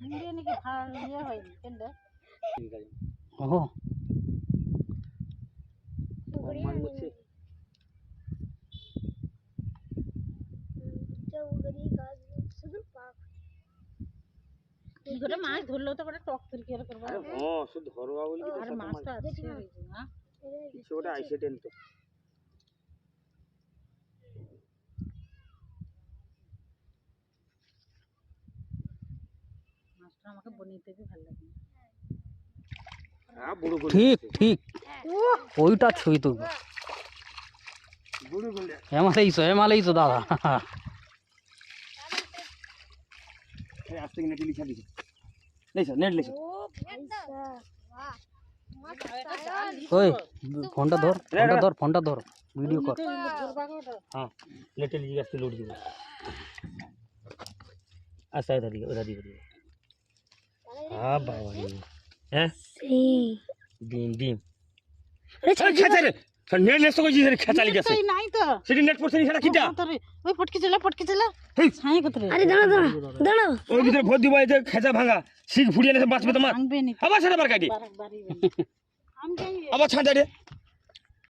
India নাকি ভাড়া ইয়ে হয়নি কেন ও মাছ ধরলেও তো করে টক তরকি আর করবা আরে হ্যাঁ শুধু ধরবা বলি কি আর মাছটা আছে না কিছু ওটা আইসে টেন তো মাছটা আমাকে বনিতে भी ভালো লাগে হ্যাঁ বুড়ো গুলো ঠিক ঠিক ওইটা ছুঁই তো বুড়ো গুলো হেমালেইছো দাদা এই আস্তে কিনে লিখা দিছে লেছো নেট লেছো ওই ফোনটা ধর ভিডিও কর हां नेट लिखा आस्ते लोड दिबो आसा इधर दिबो हां बाबा हैं सी ডিম খেতে রে নেট লেছো কই যে খেতা লিখা আছে নাই তো সেটি নেট পড়ছে সেটা কিটা ওই পটকি চলা ছাই কতরে আরে দাঁড়া ওই ভিতরে ভর দিব এই যে খেজা ভাঙা শিখ ফুড়িয়ে নেছে বাঁচবে তোমার ভাঙবে নি আবার সেটা বার কাটি বাড়ি আমি যাই আবার ছাড় দে